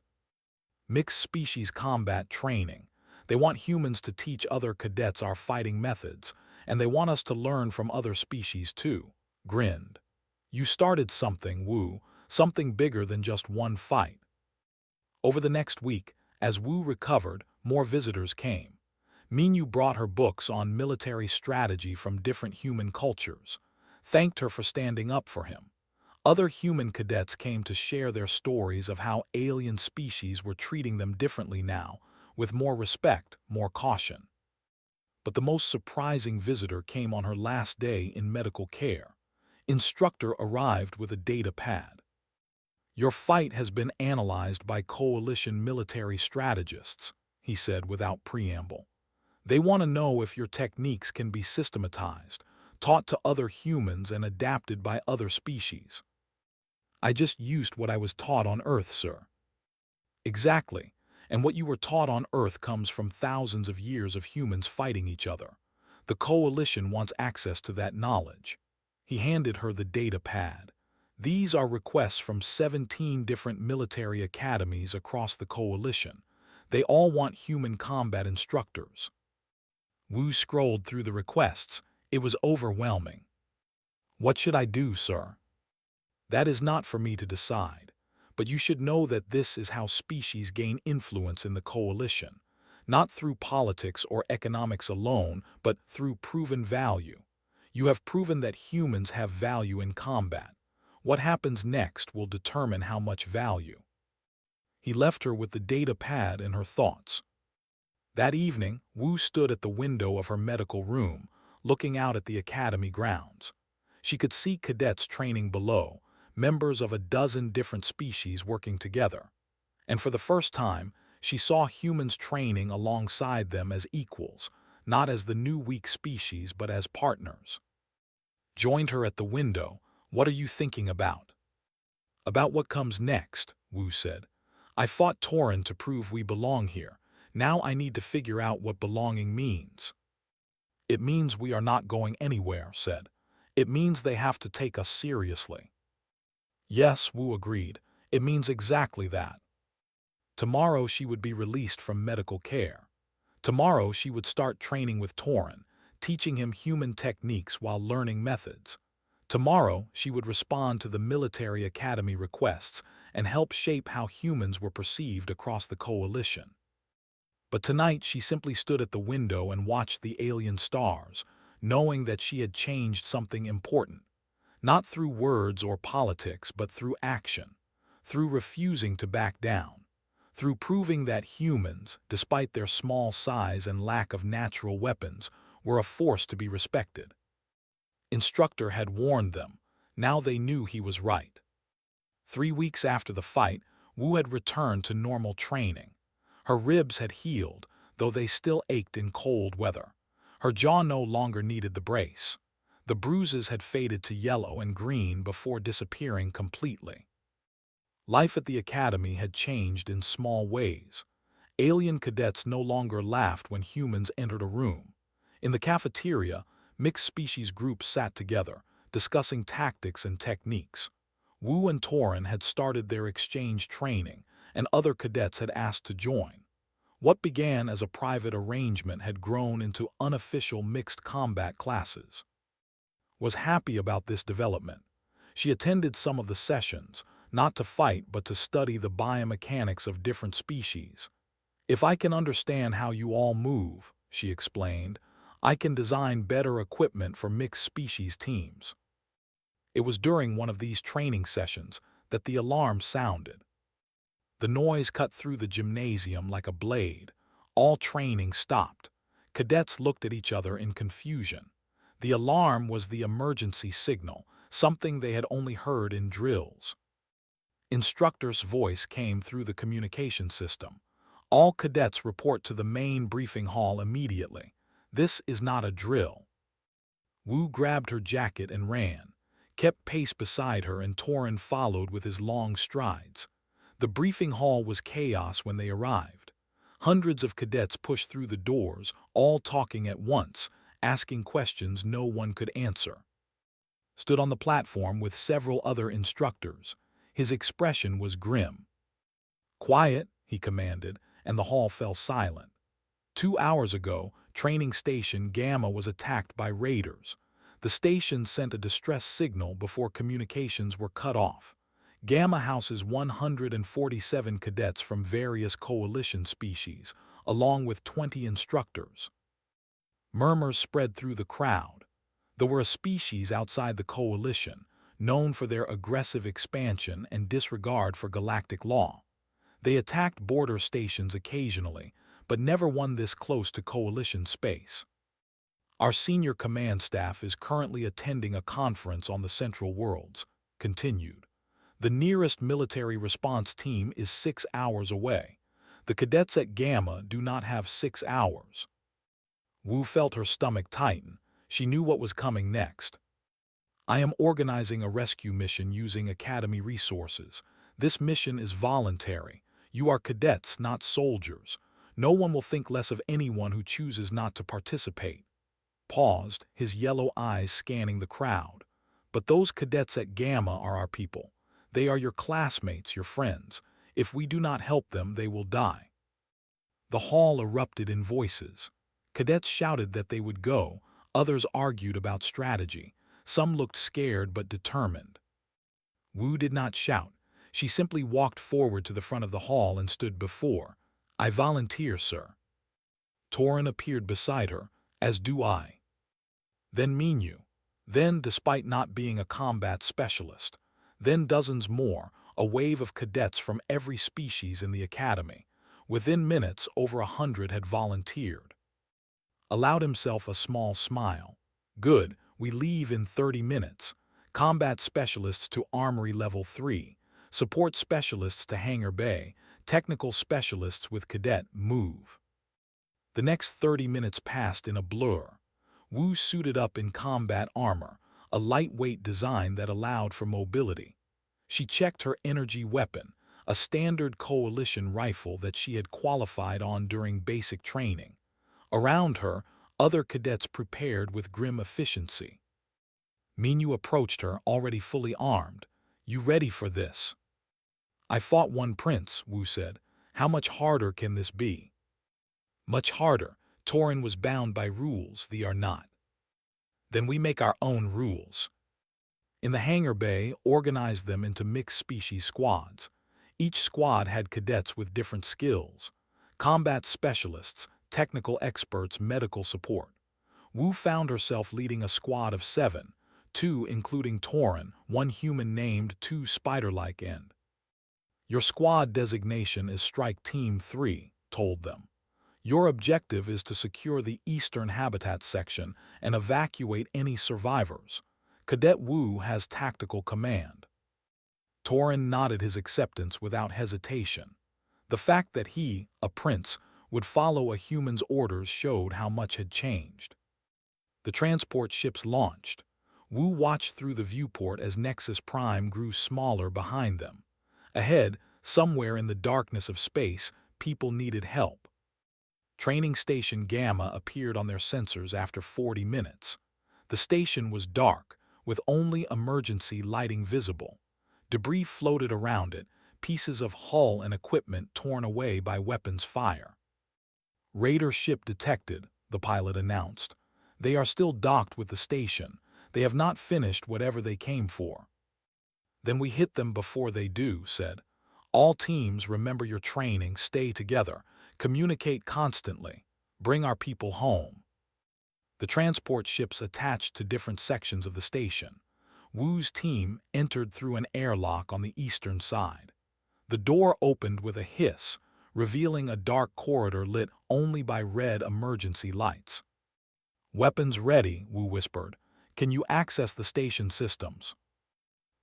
"Mixed species combat training. They want humans to teach other cadets our fighting methods, and they want us to learn from other species too." Grinned. "You started something, Wu, something bigger than just one fight." Over the next week, as Wu recovered, more visitors came. Minyu brought her books on military strategy from different human cultures, thanked her for standing up for him. Other human cadets came to share their stories of how alien species were treating them differently now, with more respect, more caution. But the most surprising visitor came on her last day in medical care. Instructor arrived with a data pad. "Your fight has been analyzed by coalition military strategists," he said without preamble. "They want to know if your techniques can be systematized, taught to other humans and adapted by other species." "I just used what I was taught on Earth, sir." "Exactly. And what you were taught on Earth comes from thousands of years of humans fighting each other. The Coalition wants access to that knowledge." He handed her the data pad. "These are requests from 17 different military academies across the Coalition. They all want human combat instructors." Wu scrolled through the requests. It was overwhelming. "What should I do, sir?" "That is not for me to decide. But you should know that this is how species gain influence in the Coalition. Not through politics or economics alone, but through proven value. You have proven that humans have value in combat. What happens next will determine how much value." He left her with the data pad and her thoughts. That evening, Wu stood at the window of her medical room, looking out at the academy grounds. She could see cadets training below, members of a dozen different species working together. And for the first time, She saw humans training alongside them as equals, not as the new weak species but as partners. Joined her at the window. "What are you thinking about?" "About what comes next," Wu said. "I fought Torin to prove we belong here. Now I need to figure out what belonging means." "It means we are not going anywhere," said. "It means they have to take us seriously." "Yes," Wu agreed. "It means exactly that." Tomorrow she would be released from medical care. Tomorrow she would start training with Torin, teaching him human techniques while learning methods. Tomorrow she would respond to the military academy requests and help shape how humans were perceived across the coalition. But tonight she simply stood at the window and watched the alien stars, knowing that she had changed something important, not through words or politics but through action, through refusing to back down, through proving that humans, despite their small size and lack of natural weapons, were a force to be respected. Instructor had warned them. Now they knew he was right. 3 weeks after the fight, Wu had returned to normal training. Her ribs had healed, though they still ached in cold weather. Her jaw no longer needed the brace. The bruises had faded to yellow and green before disappearing completely. Life at the academy had changed in small ways. Alien cadets no longer laughed when humans entered a room. In the cafeteria, mixed species groups sat together, discussing tactics and techniques. Wu and Torin had started their exchange training, and other cadets had asked to join. What began as a private arrangement had grown into unofficial mixed combat classes. Was happy about this development. She attended some of the sessions, not to fight but to study the biomechanics of different species. "If I can understand how you all move," she explained, "I can design better equipment for mixed species teams." It was during one of these training sessions that the alarm sounded. The noise cut through the gymnasium like a blade. All training stopped. Cadets looked at each other in confusion. The alarm was the emergency signal, something they had only heard in drills. Instructor's voice came through the communication system. "All cadets report to the main briefing hall immediately. This is not a drill." Wu grabbed her jacket and ran, kept pace beside her, and Torin followed with his long strides. The briefing hall was chaos when they arrived. Hundreds of cadets pushed through the doors, all talking at once, asking questions no one could answer. Stood on the platform with several other instructors. His expression was grim. "Quiet," he commanded, and the hall fell silent. 2 hours ago, Training Station Gamma was attacked by raiders. The station sent a distress signal before communications were cut off. Gamma houses 147 cadets from various coalition species, along with 20 instructors. Murmurs spread through the crowd. There were a species outside the coalition, known for their aggressive expansion and disregard for galactic law. They attacked border stations occasionally, but never one this close to coalition space. "Our senior command staff is currently attending a conference on the Central Worlds," continued. "The nearest military response team is 6 hours away. The cadets at Gamma do not have 6 hours." Wu felt her stomach tighten. She knew what was coming next. "I am organizing a rescue mission using Academy resources. This mission is voluntary. You are cadets, not soldiers. No one will think less of anyone who chooses not to participate." Paused, his yellow eyes scanning the crowd. "But those cadets at Gamma are our people. They are your classmates, your friends. If we do not help them, they will die." The hall erupted in voices. Cadets shouted that they would go. Others argued about strategy. Some looked scared but determined. Wu did not shout. She simply walked forward to the front of the hall and stood before. "I volunteer, sir." Torin appeared beside her. "As do I." Then Minyu. Then, despite not being a combat specialist. Then dozens more, a wave of cadets from every species in the academy. Within minutes, over 100 had volunteered. Allowed himself a small smile. "Good, we leave in 30 minutes. Combat specialists to Armory Level 3. Support specialists to Hangar Bay. technical specialists with Cadet move. The next 30 minutes passed in a blur. Wu suited up in combat armor, a lightweight design that allowed for mobility. She checked her energy weapon, a standard coalition rifle that she had qualified on during basic training. Around her, other cadets prepared with grim efficiency. Minyu approached her, already fully armed. "You ready for this?" "I fought one prince," Wu said. "How much harder can this be?" "Much harder. Torin was bound by rules, thee are not." "Then we make our own rules." In the hangar bay, organized them into mixed-species squads. Each squad had cadets with different skills: combat specialists, technical experts, medical support. Wu found herself leading a squad of 7, 2 including Torin, 1 human named 2 spider-like end. "Your squad designation is Strike Team 3, told them. "Your objective is to secure the eastern habitat section and evacuate any survivors. Cadet Wu has tactical command." Torin nodded his acceptance without hesitation. The fact that he, a prince, would follow a human's orders showed how much had changed. The transport ships launched. Wu watched through the viewport as Nexus Prime grew smaller behind them. Ahead, somewhere in the darkness of space, people needed help. Training Station Gamma appeared on their sensors after 40 minutes. The station was dark, with only emergency lighting visible. Debris floated around it, pieces of hull and equipment torn away by weapons fire. "Raider ship detected," the pilot announced. "They are still docked with the station. They have not finished whatever they came for." "Then we hit them before they do," said. "All teams, remember your training, stay together, communicate constantly, bring our people home." The transport ships attached to different sections of the station. Wu's team entered through an airlock on the eastern side. The door opened with a hiss, revealing a dark corridor lit only by red emergency lights. "Weapons ready," Wu whispered. "Can you access the station systems?"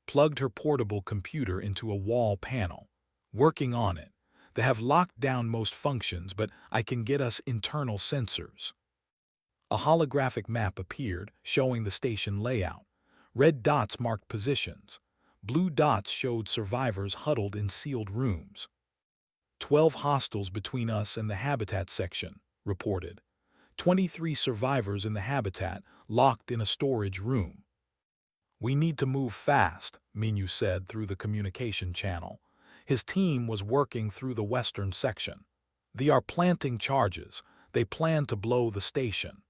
Plugged her portable computer into a wall panel. "Working on it. They have locked down most functions, but I can get us internal sensors." A holographic map appeared, showing the station layout. Red dots marked positions. Blue dots showed survivors huddled in sealed rooms. 12 hostiles between us and the habitat section, reported. 23 survivors in the habitat, locked in a storage room. "We need to move fast," Minyu said through the communication channel. His team was working through the western section. "They are planting charges. They plan to blow the station."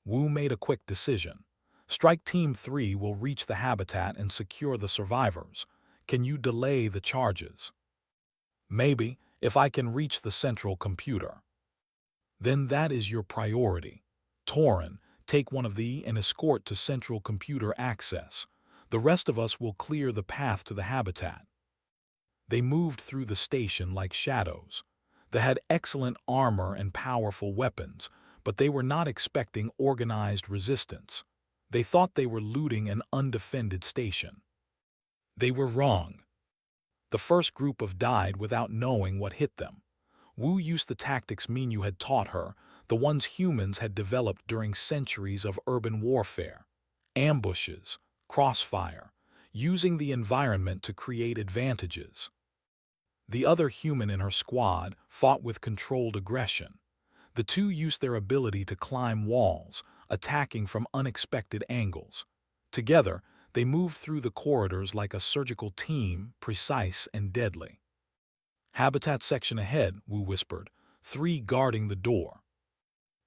Wu made a quick decision. "Strike Team 3 will reach the habitat and secure the survivors. Can you delay the charges?" "Maybe, if I can reach the central computer." "Then that is your priority. Torin, take one of thee and escort to central computer access. The rest of us will clear the path to the habitat." They moved through the station like shadows. They had excellent armor and powerful weapons, but they were not expecting organized resistance. They thought they were looting an undefended station. They were wrong. The first group died without knowing what hit them. Wu used the tactics Minyu had taught her, the ones humans had developed during centuries of urban warfare. Ambushes, crossfire, using the environment to create advantages. The other human in her squad fought with controlled aggression. The two used their ability to climb walls, attacking from unexpected angles. Together, they moved through the corridors like a surgical team, precise and deadly. "Habitat section ahead," Wu whispered, 3 guarding the door.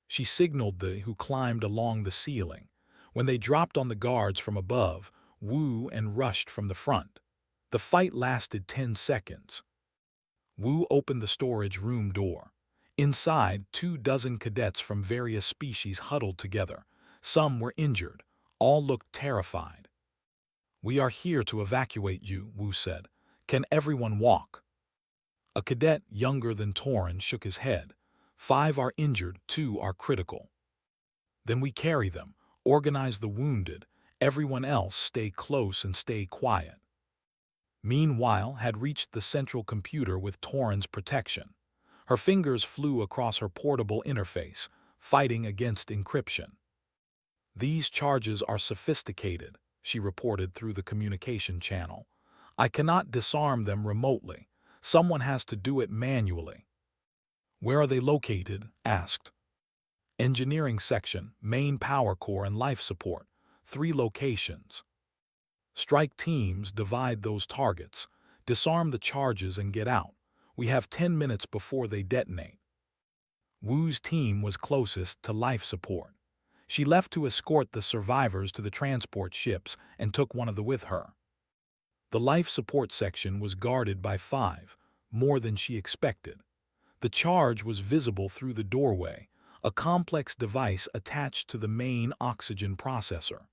She signaled the who climbed along the ceiling. When they dropped on the guards from above, Wu and rushed from the front. The fight lasted 10 seconds. Wu opened the storage room door. Inside, 24 cadets from various species huddled together. Some were injured. All looked terrified. "We are here to evacuate you," Wu said. "Can everyone walk?" A cadet younger than Torin shook his head. 5 are injured, 2 are critical." "Then we carry them. Organize the wounded. Everyone else stay close and stay quiet." meanwhile, had reached the central computer with Torin's protection. Her fingers flew across her portable interface, fighting against encryption. "These charges are sophisticated," she reported through the communication channel. "I cannot disarm them remotely. Someone has to do it manually." "Where are they located?" asked. "Engineering section, main power core and life support. 3 locations. Strike teams divide those targets. Disarm the charges and get out. We have 10 minutes before they detonate." Wu's team was closest to life support. She left to escort the survivors to the transport ships and took one of them with her. The life support section was guarded by 5, more than she expected. The charge was visible through the doorway, a complex device attached to the main oxygen processor.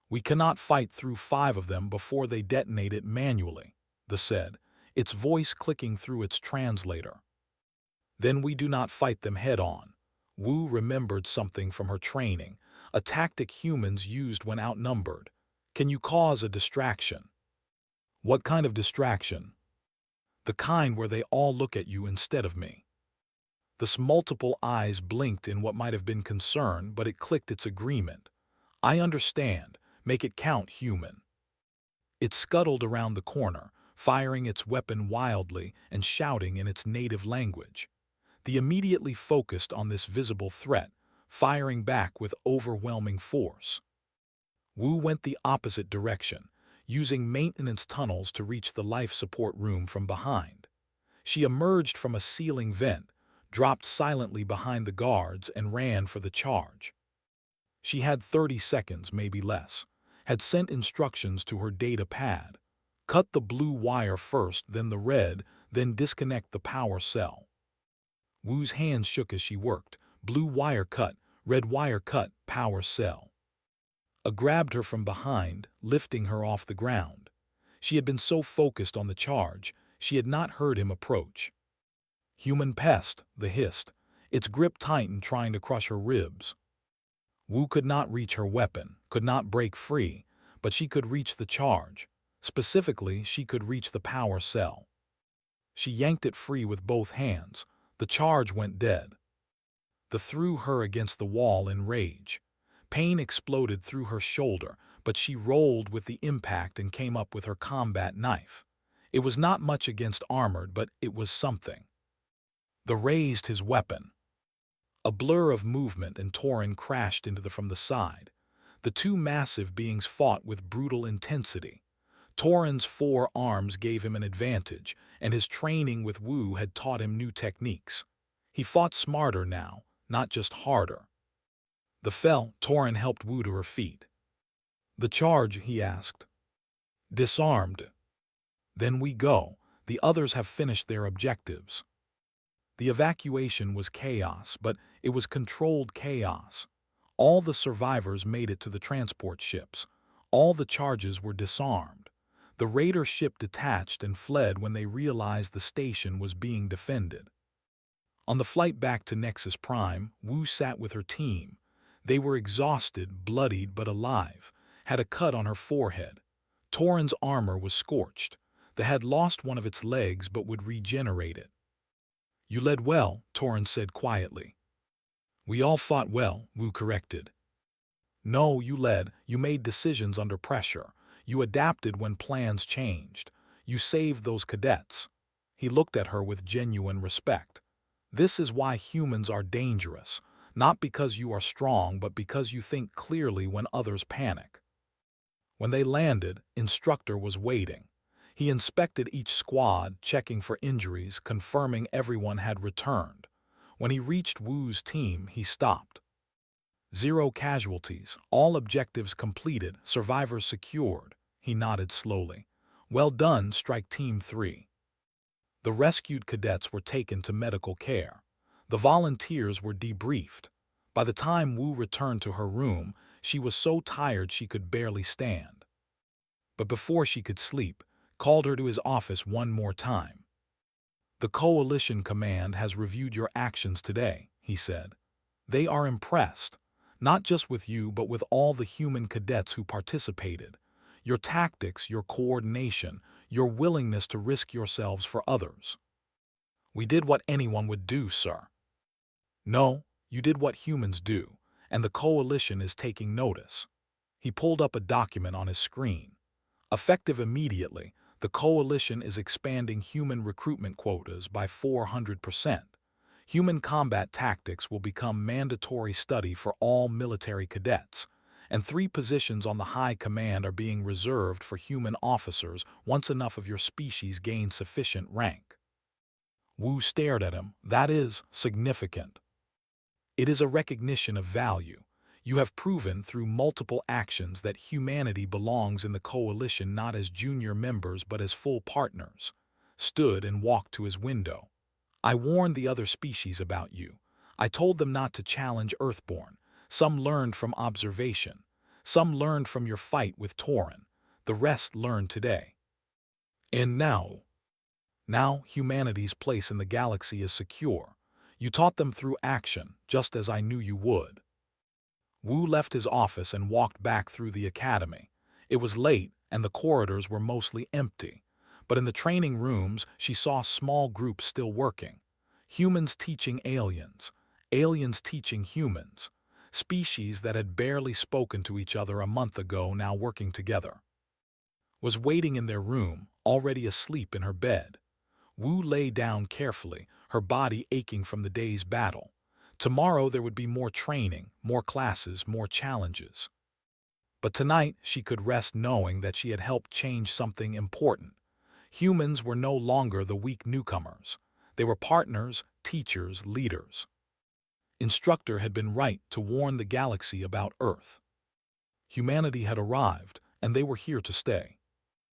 "We cannot fight through 5 of them before they detonate it manually," the said, its voice clicking through its translator. "Then we do not fight them head-on." Wu remembered something from her training, a tactic humans used when outnumbered. "Can you cause a distraction?" "What kind of distraction?" "The kind where they all look at you instead of me." The multiple eyes blinked in what might have been concern, but it clicked its agreement. "I understand. Make it count, human." It scuttled around the corner, firing its weapon wildly and shouting in its native language. They immediately focused on this visible threat, firing back with overwhelming force. Wu went the opposite direction, using maintenance tunnels to reach the life support room from behind. She emerged from a ceiling vent, dropped silently behind the guards, and ran for the charge. She had 30 seconds, maybe less, had sent instructions to her data pad. Cut the blue wire first, then the red, then disconnect the power cell. Wu's hands shook as she worked. Blue wire cut, red wire cut, power cell. A grabbed her from behind, lifting her off the ground. She had been so focused on the charge, she had not heard him approach. "Human pest," the hissed, its grip tightened, trying to crush her ribs. Wu could not reach her weapon, could not break free, but she could reach the charge. Specifically, she could reach the power cell. She yanked it free with both hands. The charge went dead. They threw her against the wall in rage. Pain exploded through her shoulder, but she rolled with the impact and came up with her combat knife. It was not much against armored, but it was something. They raised his weapon. A blur of movement and Torin crashed into them from the side. The 2 massive beings fought with brutal intensity. Torin's 4 arms gave him an advantage, and his training with Wu had taught him new techniques. He fought smarter now, not just harder. They fell. Torin helped Wu to her feet. "The charge?" he asked. "Disarmed." "Then we go. The others have finished their objectives." The evacuation was chaos, but it was controlled chaos. All the survivors made it to the transport ships. All the charges were disarmed. The raider ship detached and fled when they realized the station was being defended. On the flight back to Nexus Prime, Wu sat with her team. They were exhausted, bloodied but alive, had a cut on her forehead. Torin's armor was scorched. They had lost one of its legs but would regenerate it. "You led well," Torin said quietly. "We all fought well," Wu corrected. "No, you led. You made decisions under pressure. You adapted when plans changed. You saved those cadets." He looked at her with genuine respect. "This is why humans are dangerous. Not because you are strong, but because you think clearly when others panic." When they landed, Instructor was waiting. He inspected each squad, checking for injuries, confirming everyone had returned. When he reached Wu's team, he stopped. "0 casualties, all objectives completed, survivors secured." He nodded slowly. "Well done, Strike Team 3. The rescued cadets were taken to medical care. The volunteers were debriefed. By the time Wu returned to her room, she was so tired she could barely stand. But before she could sleep, called her to his office one more time. "The Coalition Command has reviewed your actions today," he said. "They are impressed, not just with you but with all the human cadets who participated. your tactics, your coordination, your willingness to risk yourselves for others. We did what anyone would do, sir. No, you did what humans do, and the coalition is taking notice. He pulled up a document on his screen. Effective immediately, the coalition is expanding human recruitment quotas by 400%. Human combat tactics will become mandatory study for all military cadets, and 3 positions on the high command are being reserved for human officers once enough of your species gain sufficient rank. Wu stared at him. That is significant. It is a recognition of value. You have proven through multiple actions that humanity belongs in the coalition not as junior members but as full partners. Stood and walked to his window. I warned the other species about you. I told them not to challenge Earthborn. Some learned from observation. Some learned from your fight with Tauren. The rest learned today. And now humanity's place in the galaxy is secure. You taught them through action, just as I knew you would. Wu left his office and walked back through the academy. It was late, and the corridors were mostly empty. But in the training rooms, she saw small groups still working. Humans teaching aliens. Aliens teaching humans. Species that had barely spoken to each other a month ago now working together. Was waiting in their room, already asleep in her bed. Wu lay down carefully, her body aching from the day's battle. Tomorrow there would be more training, more classes, more challenges. But tonight she could rest knowing that she had helped change something important. Humans were no longer the weak newcomers. They were partners, teachers, leaders. Instructor had been right to warn the galaxy about Earth. Humanity had arrived, and they were here to stay.